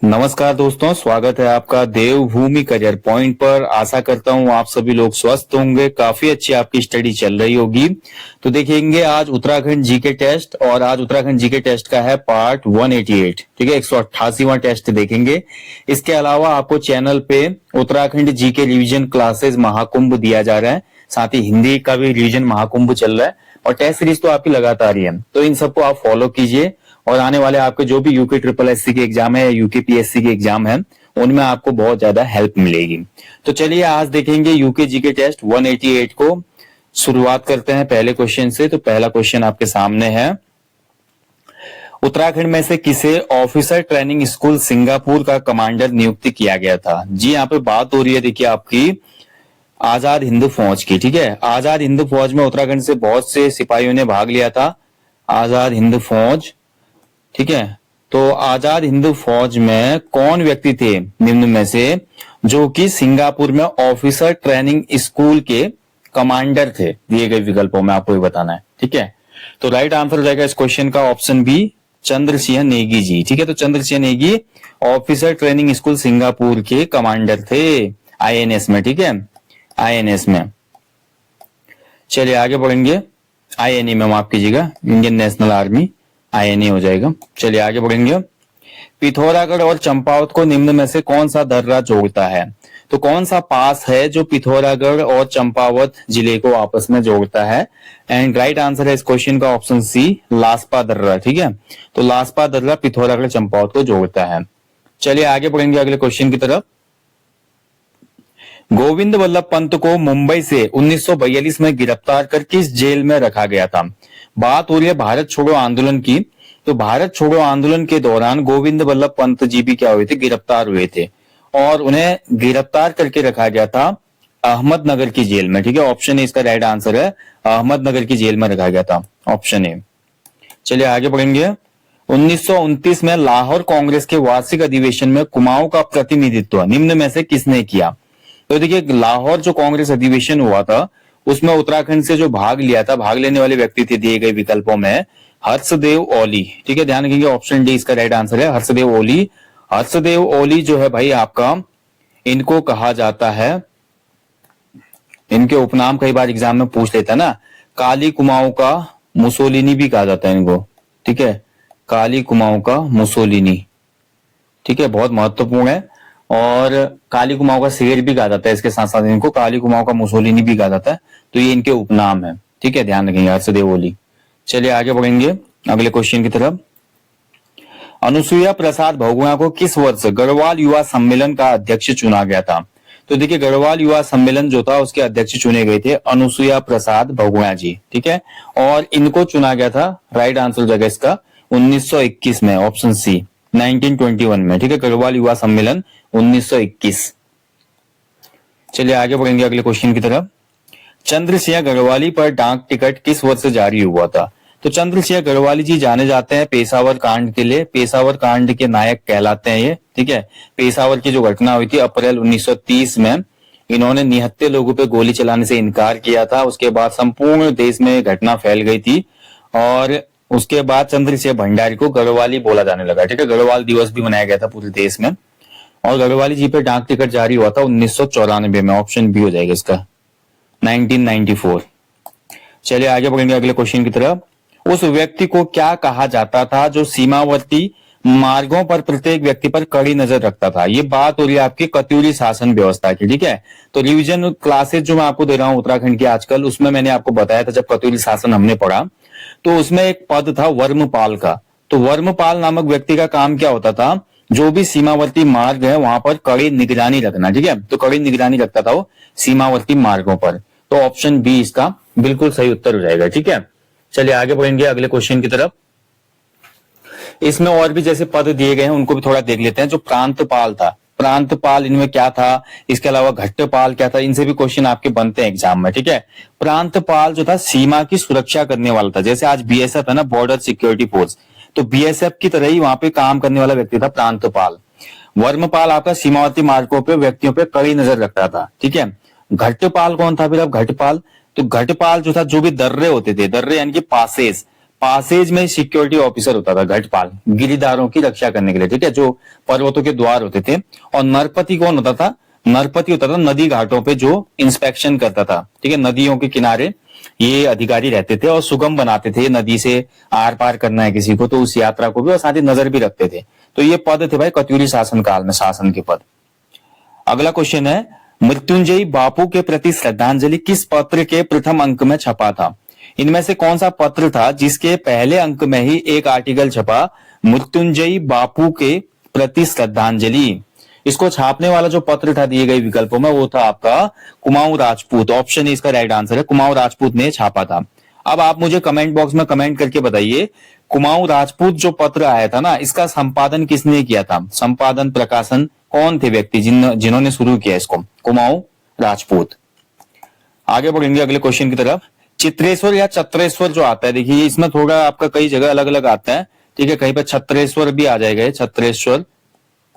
नमस्कार दोस्तों, स्वागत है आपका देवभूमि करियर पॉइंट पर। आशा करता हूँ आप सभी लोग स्वस्थ होंगे, काफी अच्छी आपकी स्टडी चल रही होगी। तो देखेंगे आज उत्तराखंड जीके टेस्ट, और आज उत्तराखंड जीके टेस्ट का है पार्ट 188। ठीक है, 188वां टेस्ट देखेंगे। इसके अलावा आपको चैनल पे Uttarakhand GK revision classes Mahakumbh दिया जा रहा है, साथ ही हिंदी का भी रिवीजन महाकुंभ चल रहा है, और टेस्ट सीरीज तो आपकी लगातार ही है। तो इन सबको आप फॉलो कीजिए, और आने वाले आपके जो भी यूके ट्रिपल एससी के एग्जाम है, यूके पीएससी के एग्जाम है, उनमें आपको बहुत ज्यादा हेल्प मिलेगी। तो चलिए आज देखेंगे यूके जीके टेस्ट 188 को। शुरुआत करते हैं पहले क्वेश्चन से। तो पहला क्वेश्चन आपके सामने है, उत्तराखंड में से किसे ऑफिसर ट्रेनिंग स्कूल सिंगापुर का कमांडर नियुक्त किया गया था? जी यहाँ पे बात हो रही है, देखिए आपकी आजाद हिंद फौज की। ठीक है, आजाद हिंद फौज में उत्तराखंड से बहुत से सिपाहियों ने भाग लिया था। आजाद हिंद फौज, ठीक है। तो आजाद हिंद फौज में कौन व्यक्ति थे निम्न में से जो कि सिंगापुर में ऑफिसर ट्रेनिंग स्कूल के कमांडर थे? दिए गए विकल्पों में आपको ये बताना है। ठीक है, तो राइट आंसर हो जाएगा इस क्वेश्चन का ऑप्शन बी, चंद्र सिंह नेगी जी। ठीक है, तो Chandra Singh Negi officer training school Singapore के कमांडर थे आईएनएस में। ठीक है, आईएनएस में। चलिए आगे बढ़ेंगे। आईएनए में, माफ कीजिएगा, इंडियन नेशनल आर्मी, आईएनए हो जाएगा। चलिए आगे बढ़ेंगे। पिथौरागढ़ और चंपावत को निम्न में से कौन सा दर्रा जोड़ता है? तो कौन सा पास है जो पिथौरागढ़ और चंपावत जिले को आपस में जोड़ता है? एंड राइट आंसर है इस क्वेश्चन का ऑप्शन सी, लास्पा दर्रा। ठीक है, तो लास्पा दर्रा पिथौरागढ़ चंपावत को जोड़ता है। चलिए आगे बढ़ेंगे अगले क्वेश्चन की तरफ। गोविंद वल्लभ पंत को मुंबई से 1942 में गिरफ्तार कर किस जेल में रखा गया था? बात हो रही है भारत छोड़ो आंदोलन की। तो भारत छोड़ो आंदोलन के दौरान गोविंद वल्लभ पंत जी भी क्या हुए थे? गिरफ्तार हुए थे, और उन्हें गिरफ्तार करके रखा गया था अहमदनगर की जेल में। ठीक है, ऑप्शन ए इसका राइट आंसर है, अहमदनगर की जेल में रखा गया था, ऑप्शन ए। चलिए आगे बढ़ेंगे। 1929 में लाहौर कांग्रेस के वार्षिक अधिवेशन में कुमाऊं का प्रतिनिधित्व निम्न में से किसने किया? तो देखिए, लाहौर जो कांग्रेस अधिवेशन हुआ था उसमें उत्तराखंड से जो भाग लिया था, भाग लेने वाले व्यक्ति थे दिए गए विकल्पों में हर्षदेव ओली। ठीक है, ध्यान रखेंगे, ऑप्शन डी इसका राइट आंसर है, हर्षदेव ओली। हर्षदेव ओली जो है भाई आपका, इनको कहा जाता है, इनके उपनाम कई बार एग्जाम में पूछ लेता है ना, काली कुमाऊं का मुसोलिनी भी कहा जाता है इनको। ठीक है, काली कुमाऊं का मुसोलिनी। ठीक है, बहुत महत्वपूर्ण है। और काली कुमाऊं का शेर भी कहा जाता है, इसके साथ साथ इनको काली कुमाऊं का मुसोलिनी भी कहा जाता है। तो ये इनके उपनाम है। ठीक है, ध्यान रखेंगे, हर्षदेव ओली। चलिए आगे बढ़ेंगे अगले क्वेश्चन की तरफ। अनुसुईया प्रसाद बहुगुणा को किस वर्ष गढ़वाल युवा सम्मेलन का अध्यक्ष चुना गया था? तो देखिए, गढ़वाल युवा सम्मेलन जो था उसके अध्यक्ष चुने गए थे अनुसुईया प्रसाद बहुगुणा जी। ठीक है, और इनको चुना गया था, राइट आंसर हो जाएगा इसका 1921 में, ऑप्शन सी, 1921 में। ठीक है, गढ़वाल युवा सम्मेलन 1921। चलिए आगे बढ़ेंगे अगले क्वेश्चन की तरफ। चंद्रसिंह गढ़वाली पर डाक टिकट किस वर्ष जारी हुआ था? तो चंद्रसिंह गढ़वाली जी जाने जाते हैं पेशावर कांड के लिए, पेशावर कांड के नायक कहलाते हैं ये। ठीक है, पेशावर की जो घटना हुई थी अप्रैल 1930 में, इन्होंने निहत्थे लोगों पे गोली चलाने से इनकार किया था। उसके बाद संपूर्ण देश में घटना फैल गई थी, और उसके बाद चंद्रसिंह भंडारी को गढ़वाली बोला जाने लगा। ठीक है, गढ़वाल दिवस भी मनाया गया था पूरे देश में, और गढ़वाली जी पे डाक टिकट जारी हुआ था 1994 में, ऑप्शन बी हो जाएगा इसका, 1994। चलिए आगे बढ़ेंगे अगले क्वेश्चन की तरफ। उस व्यक्ति को क्या कहा जाता था जो सीमावर्ती मार्गों पर प्रत्येक व्यक्ति पर कड़ी नजर रखता था? ये बात हो रही है आपकी कत्यूरी शासन व्यवस्था की। ठीक है, तो रिवीजन क्लासेस जो मैं आपको दे रहा हूं उत्तराखंड की आजकल, उसमें मैंने आपको बताया था जब कत्यूरी शासन हमने पढ़ा, तो उसमें एक पद था वर्मपाल का। तो वर्मपाल नामक व्यक्ति का काम क्या होता था? जो भी सीमावर्ती मार्ग है वहां पर कड़ी निगरानी रखना। ठीक है, तो कड़ी निगरानी रखता था वो सीमावर्ती मार्गों पर। तो ऑप्शन बी इसका बिल्कुल सही उत्तर हो जाएगा। ठीक है, चलिए आगे बढ़ेंगे अगले क्वेश्चन की तरफ। इसमें और भी जैसे पद दिए गए हैं उनको भी थोड़ा देख लेते हैं। जो प्रांतपाल था, प्रांतपाल इनमें क्या था, इसके अलावा घट्टपाल क्या था, इनसे भी क्वेश्चन आपके बनते हैं एग्जाम में। ठीक है, प्रांतपाल जो था सीमा की सुरक्षा करने वाला था, जैसे आज बीएसएफ है ना, बॉर्डर सिक्योरिटी फोर्स, तो बीएसएफ की तरह ही वहां पे काम करने वाला व्यक्ति था प्रांतपाल। वर्मपाल आपका सीमावर्ती मार्गों पे व्यक्तियों पे कड़ी नजर रखता था। ठीक है, घट्टपाल कौन था फिर? अब घटपाल, तो घटपाल जो था जो भी दर्रे होते थे, दर्रे यानी कि पासेस, पासेज में सिक्योरिटी ऑफिसर होता था, घटपाल, गिरिदारों की रक्षा करने के लिए, ठीक है, जो पर्वतों के द्वार होते थे। और नरपति कौन होता था? नरपति होता था नदी घाटों पे जो इंस्पेक्शन करता था, ठीक है, नदियों के किनारे ये अधिकारी रहते थे और सुगम बनाते थे, नदी से आर पार करना है किसी को तो उस यात्रा को भी, और साथ ही नजर भी रखते थे। तो ये पद थे भाई कत्यूरी शासन काल में, शासन के पद। अगला क्वेश्चन है, मृत्युंजयी बापू के प्रति श्रद्धांजलि किस पत्र के प्रथम अंक में छपा था? इनमें से कौन सा पत्र था जिसके पहले अंक में ही एक आर्टिकल छपा, मृत्युंजयी बापू के प्रति श्रद्धांजलि? इसको छापने वाला जो पत्र था दिए गए विकल्पों में, वो था आपका कुमाऊं राजपूत। ऑप्शन ए इसका राइट आंसर है, कुमाऊं राजपूत ने छापा था। अब आप मुझे कमेंट बॉक्स में कमेंट करके बताइए, कुमाऊं राजपूत जो पत्र आया था ना, इसका संपादन किसने किया था? संपादन प्रकाशन कौन थे व्यक्ति जिन्होंने शुरू किया इसको? कुमाऊं राजपूत। आगे बढ़ेंगे अगले क्वेश्चन की तरफ। चित्रेश्वर या चत्रेश्वर जो आता है, देखिए इसमें थोड़ा आपका कई जगह अलग अलग आता है, ठीक है, कहीं पर छत्रेश्वर भी आ जाएगा, छत्रेश्वर,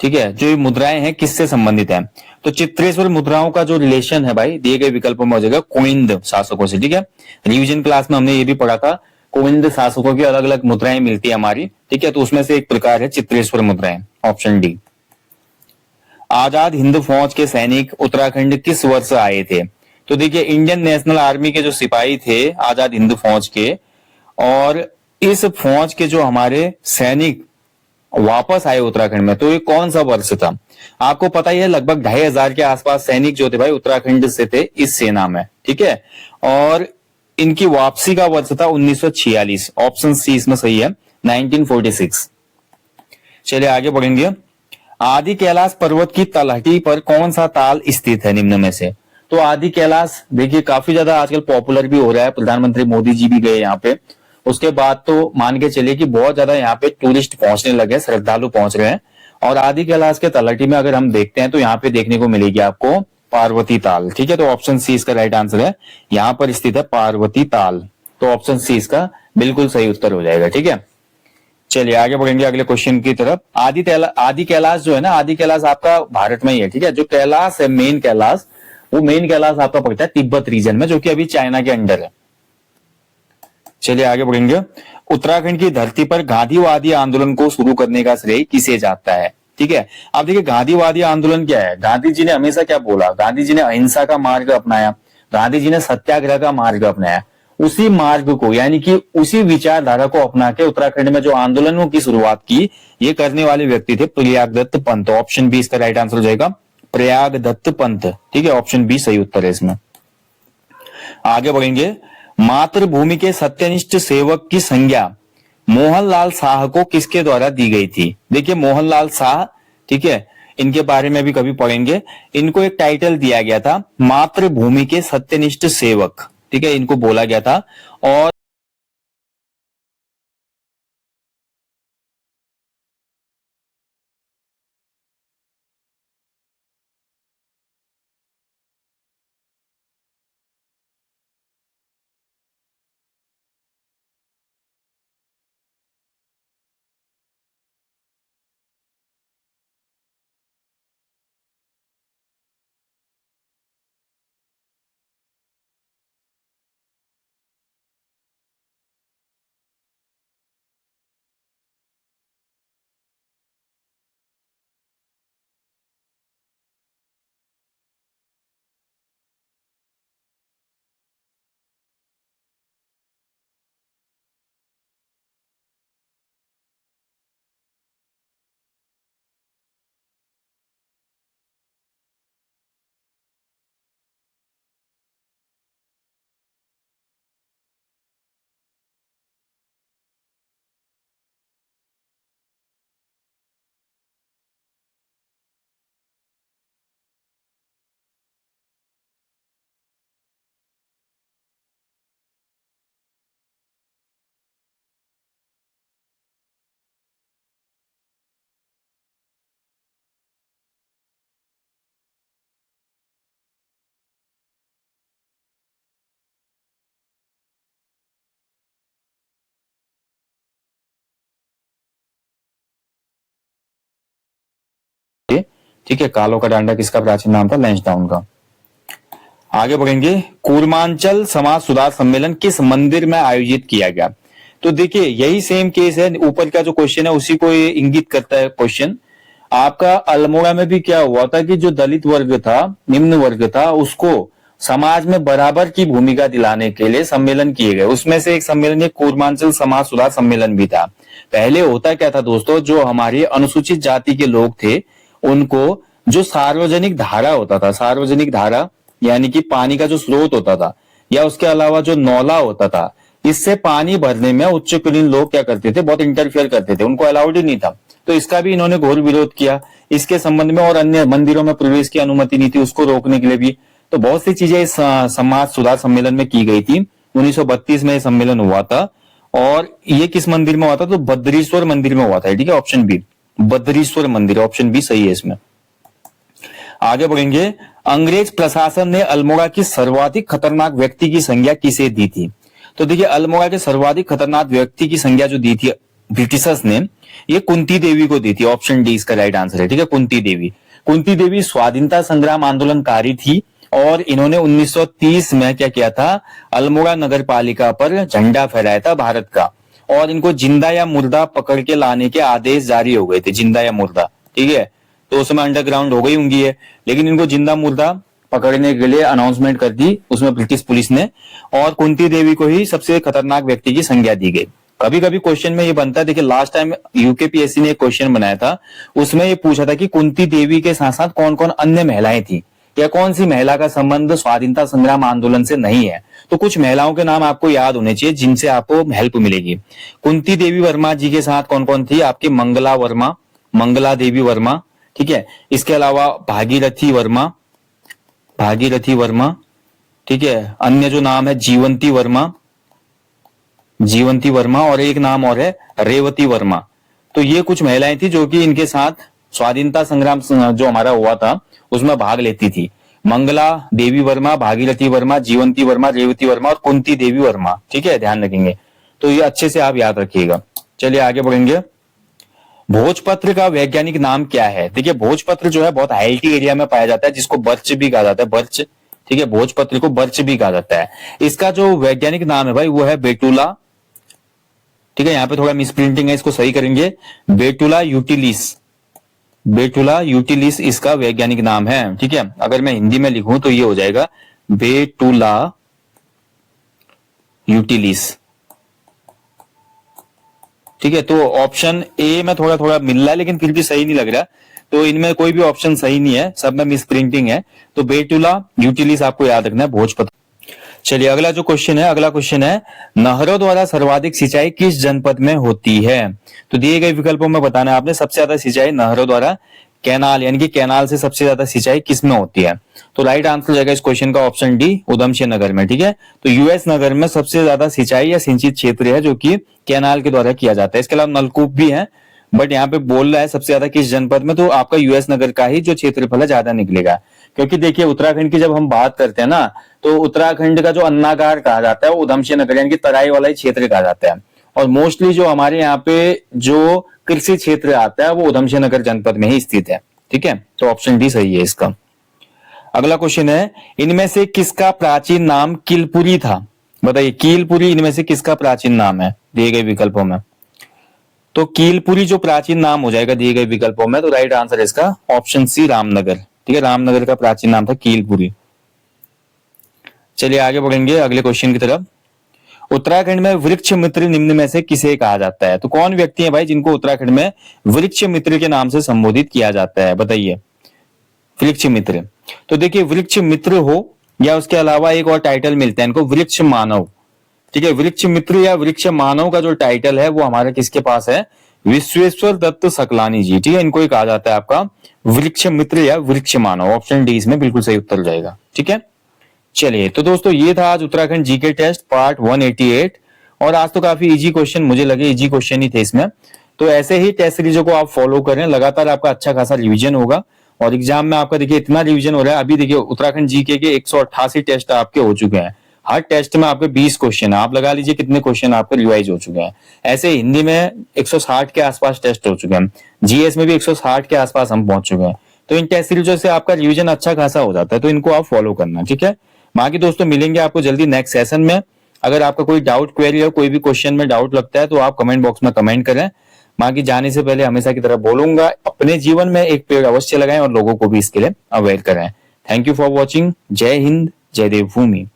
ठीक है। जो मुद्राएं हैं किससे संबंधित है? तो चित्रेश्वर मुद्राओं का जो रिलेशन है भाई, दिए गए विकल्पों में हो जाएगा कोविंद शासकों से, ठीक है। रिवीजन क्लास में हमने ये भी पढ़ा था, कोविंद शासकों की अलग अलग मुद्राएं मिलती है हमारी, ठीक है, तो उसमें से एक प्रकार है चित्रेश्वर मुद्राएं, ऑप्शन डी। आजाद हिंद फौज के सैनिक उत्तराखंड किस वर्ष आए थे? तो देखिए इंडियन नेशनल आर्मी के जो सिपाही थे आजाद हिंद फौज के, और इस फौज के जो हमारे सैनिक वापस आए उत्तराखंड में, तो ये कौन सा वर्ष था? आपको पता ही है, लगभग 2500 के आसपास सैनिक जो थे भाई उत्तराखंड से थे इस सेना में, ठीक है। और इनकी वापसी का वर्ष था 1946, ऑप्शन सी इसमें सही है, 1946। चलिए आगे बढ़ेंगे। आदि कैलाश पर्वत की तलहटी पर कौन सा ताल स्थित है निम्न में से? तो आदि कैलाश देखिए काफी ज्यादा आजकल पॉपुलर भी हो रहा है, प्रधानमंत्री मोदी जी भी गए यहाँ पे, उसके बाद तो मान के चलिए कि बहुत ज्यादा यहाँ पे टूरिस्ट पहुंचने लगे, श्रद्धालु पहुंच रहे हैं। और आदि कैलाश के तलहटी में अगर हम देखते हैं तो यहाँ पे देखने को मिलेगी आपको पार्वती ताल, ठीक है, तो ऑप्शन सी इसका राइट आंसर है, यहाँ पर स्थित है पार्वती ताल, तो ऑप्शन सी इसका बिल्कुल सही उत्तर हो जाएगा, ठीक है। चलिए आगे बढ़ेंगे अगले क्वेश्चन की तरफ। आदि कैलाश जो है ना, आदि कैलाश आपका भारत में ही है, ठीक है। जो कैलाश है मेन कैलाश, वो मेन कैलाश आपका पड़ता है तिब्बत रीजन में, जो कि अभी चाइना के अंडर है। चलिए आगे बढ़ेंगे। उत्तराखंड की धरती पर गांधीवादी आंदोलन को शुरू करने का श्रेय किसे जाता है? ठीक है, अब देखिए गांधीवादी आंदोलन क्या है? गांधी जी ने हमेशा क्या बोला? गांधी जी ने अहिंसा का मार्ग अपनाया, गांधी जी ने सत्याग्रह का मार्ग अपनाया। उसी मार्ग को यानी कि उसी विचारधारा को अपना के उत्तराखंड में जो आंदोलनों की शुरुआत की, ये करने वाले व्यक्ति थे प्रयाग दत्त पंत। ऑप्शन बी इसका राइट आंसर हो जाएगा, प्रयाग दत्त पंत, ठीक है, ऑप्शन बी सही उत्तर है इसमें। आगे बढ़ेंगे। मातृभूमि के सत्यनिष्ठ सेवक की संज्ञा मोहनलाल शाह को किसके द्वारा दी गई थी? देखिए मोहनलाल शाह, ठीक है, इनके बारे में भी कभी पढ़ेंगे। इनको एक टाइटल दिया गया था मातृभूमि के सत्यनिष्ठ सेवक, ठीक है, इनको बोला गया था। और ठीक है, कालो का डांडा किसका प्राचीन नाम था? लैंसडाउन का। आगे बढ़ेंगे। कूर्मांचल समाज सुधार सम्मेलन किस मंदिर में आयोजित किया गया? तो देखिए यही सेम केस है, ऊपर का जो क्वेश्चन है उसी को ये इंगित करता है क्वेश्चन। आपका अल्मोड़ा में भी क्या हुआ था कि जो दलित वर्ग था, निम्न वर्ग था, उसको समाज में बराबर की भूमिका दिलाने के लिए सम्मेलन किए गए। उसमें से एक सम्मेलन, एक कूर्मांचल समाज सुधार सम्मेलन भी था। पहले होता क्या था दोस्तों, जो हमारी अनुसूचित जाति के लोग थे उनको जो सार्वजनिक धारा होता था, सार्वजनिक धारा यानी कि पानी का जो स्रोत होता था या उसके अलावा जो नौला होता था, इससे पानी भरने में उच्च कुलीन लोग क्या करते थे, बहुत इंटरफेयर करते थे, उनको अलाउड ही नहीं था। तो इसका भी इन्होंने घोर विरोध किया इसके संबंध में, और अन्य मंदिरों में प्रवेश की अनुमति नहीं थी, उसको रोकने के लिए भी। तो बहुत सी चीजें इस समाज सुधार सम्मेलन में की गई थी। 1932 में यह सम्मेलन हुआ था, और ये किस मंदिर में हुआ था, तो बद्रीश्वर मंदिर में हुआ था। ठीक है, ऑप्शन बी बद्रीश्वर मंदिर, ऑप्शन बी सही है इसमें। आगे बढ़ेंगे। अंग्रेज प्रशासन ने अल्मोड़ा की सर्वाधिक खतरनाक व्यक्ति की संज्ञा किसे दी थी? तो देखिए अल्मोड़ा के सर्वाधिक खतरनाक व्यक्ति की संज्ञा जो दी थी ब्रिटिशर्स ने, ये कुंती देवी को दी थी। ऑप्शन डी इसका राइट आंसर है। ठीक है, कुंती देवी। कुंती देवी स्वाधीनता संग्राम आंदोलनकारी थी, और इन्होंने 1930 में क्या किया था, अल्मोड़ा नगर पालिका पर झंडा फहराया था भारत का, और इनको जिंदा या मुर्दा पकड़ के लाने के आदेश जारी हो गए थे, जिंदा या मुर्दा। ठीक है, तो उसमें अंडरग्राउंड हो गई होंगी है, लेकिन इनको जिंदा मुर्दा पकड़ने के लिए अनाउंसमेंट कर दी उसमें ब्रिटिश पुलिस ने, और कुंती देवी को ही सबसे खतरनाक व्यक्ति की संज्ञा दी गई। कभी कभी क्वेश्चन में ये बनता है, देखिए लास्ट टाइम यूकेपीएससी ने एक क्वेश्चन बनाया था, उसमें ये पूछा था कि कुंती देवी के साथ साथ कौन कौन अन्य महिलाएं थी, या कौन सी महिला का संबंध स्वाधीनता संग्राम आंदोलन से नहीं है। तो कुछ महिलाओं के नाम आपको याद होने चाहिए जिनसे आपको हेल्प मिलेगी। कुंती देवी वर्मा जी के साथ कौन कौन थी, आपकी मंगला वर्मा, मंगला देवी वर्मा। ठीक है, इसके अलावा भागीरथी वर्मा, भागीरथी वर्मा। ठीक है, अन्य जो नाम है जीवंती वर्मा, जीवंती वर्मा, और एक नाम और है रेवती वर्मा। तो ये कुछ महिलाएं थी जो कि इनके साथ स्वाधीनता संग्राम जो हमारा हुआ था उसमें भाग लेती थी। मंगला देवी वर्मा, भागीरथी वर्मा, जीवंती वर्मा, रेवती वर्मा और कुंती देवी वर्मा। ठीक है, ध्यान रखेंगे, तो ये अच्छे से आप याद रखिएगा। चलिए आगे बढ़ेंगे। भोजपत्र का वैज्ञानिक नाम क्या है? देखिए भोजपत्र जो है बहुत हाइल्टी एरिया में पाया जाता है, जिसको बर्च भी कहा जाता है, बर्च। ठीक है, भोजपत्र को बर्च भी कहा जाता है। इसका जो वैज्ञानिक नाम है भाई वो है बेटुला। ठीक है, यहाँ पे थोड़ा मिसप्रिंटिंग है, इसको सही करेंगे। बेटुला यूटिलिस, बेटुला यूटिलिस इसका वैज्ञानिक नाम है। ठीक है, अगर मैं हिंदी में लिखूं तो ये हो जाएगा बेटुला यूटिलिस। ठीक है, तो ऑप्शन ए में थोड़ा थोड़ा मिल रहा है लेकिन फिर भी सही नहीं लग रहा, तो इनमें कोई भी ऑप्शन सही नहीं है, सब में मिसप्रिंटिंग है। तो बेटुला यूटिलिस आपको याद रखना है, भोजपत्र। चलिए अगला जो क्वेश्चन है, अगला क्वेश्चन है, नहरों द्वारा सर्वाधिक सिंचाई किस जनपद में होती है? तो दिए गए विकल्पों में बताना है आपने, सबसे ज्यादा सिंचाई नहरों द्वारा, कैनाल यानी कि कैनाल से सबसे ज्यादा सिंचाई किस में होती है? तो राइट आंसर हो जाएगा इस क्वेश्चन का ऑप्शन डी, उधमसिंह नगर में। ठीक है, तो यूएस नगर में सबसे ज्यादा सिंचाई या सिंचित क्षेत्र है जो कि कैनाल के द्वारा किया जाता है। इसके अलावा नलकूप भी है, बट यहाँ पे बोल रहा है सबसे ज्यादा किस जनपद में, तो आपका यूएस नगर का ही जो क्षेत्रफल है ज्यादा निकलेगा। क्योंकि देखिए उत्तराखंड की जब हम बात करते हैं ना, तो उत्तराखंड का जो अन्नागार कहा जाता है वो उधमसिंह नगर यानी कि तराई वाला ही क्षेत्र कहा जाता है, और मोस्टली जो हमारे यहाँ पे जो कृषि क्षेत्र आता है वो उधमसिंह नगर जनपद में ही स्थित है। ठीक है, तो ऑप्शन डी सही है इसका। अगला क्वेश्चन है, इनमें से किसका प्राचीन नाम किलपुरी था? बताइए कीलपुरी इनमें से किसका प्राचीन नाम है दिए गए विकल्पों में? तो कीलपुरी जो प्राचीन नाम हो जाएगा दिए गए विकल्पों में, तो राइट आंसर है इसका ऑप्शन सी रामनगर। ठीक है, रामनगर का प्राचीन नाम था कीलपुरी। चलिए आगे बढ़ेंगे अगले क्वेश्चन की तरफ। उत्तराखंड में वृक्ष मित्र निम्न में से किसे कहा जाता है? तो कौन व्यक्ति है भाई जिनको उत्तराखंड में वृक्ष मित्र के नाम से संबोधित किया जाता है? बताइए, वृक्ष मित्र। तो देखिए वृक्ष मित्र हो या उसके अलावा एक और टाइटल मिलता है इनको, वृक्ष मानव। ठीक है, वृक्ष मित्र या वृक्ष मानव का जो टाइटल है वो हमारे किसके पास है? विश्वेश्वर दत्त सकलानी जी। ठीक है, इनको ही कहा जाता है आपका वृक्ष मित्र या वृक्ष मानव। ऑप्शन डी इसमें बिल्कुल सही उत्तर जाएगा। ठीक है, चलिए तो दोस्तों ये था आज उत्तराखंड जीके टेस्ट पार्ट 188, और आज तो काफी इजी क्वेश्चन मुझे लगे, इजी क्वेश्चन ही थे इसमें। तो ऐसे ही टेस्ट सीरीजों को आप फॉलो करें, लगातार आपका अच्छा खासा रिवीजन होगा, और एग्जाम में आपका देखिए इतना रिवीजन हो रहा है। अभी देखिए उत्तराखंड जीके के 188 टेस्ट आपके हो चुके हैं, हर टेस्ट में आपके 20 क्वेश्चन है, आप लगा लीजिए कितने क्वेश्चन आपके रिवाइज हो चुके हैं। ऐसे हिंदी में 160 के आसपास टेस्ट हो चुके हैं, जीएस में भी 160 के आसपास हम पहुंच चुके हैं। तो इन टेस्ट सीरीजों से आपका रिवीजन अच्छा खासा हो जाता है, तो इनको आप फॉलो करना। ठीक है, बाकी दोस्तों मिलेंगे आपको जल्दी नेक्स्ट सेशन में। अगर आपका कोई डाउट, क्वेरी या कोई भी क्वेश्चन में डाउट लगता है तो आप कमेंट बॉक्स में कमेंट करें। बाकी जाने से पहले हमेशा की तरह बोलूंगा, अपने जीवन में एक पेड़ अवश्य लगाएं और लोगों को भी इसके लिए अवेयर करें। Thank you for watching. जय हिंद, जय देवभूमि।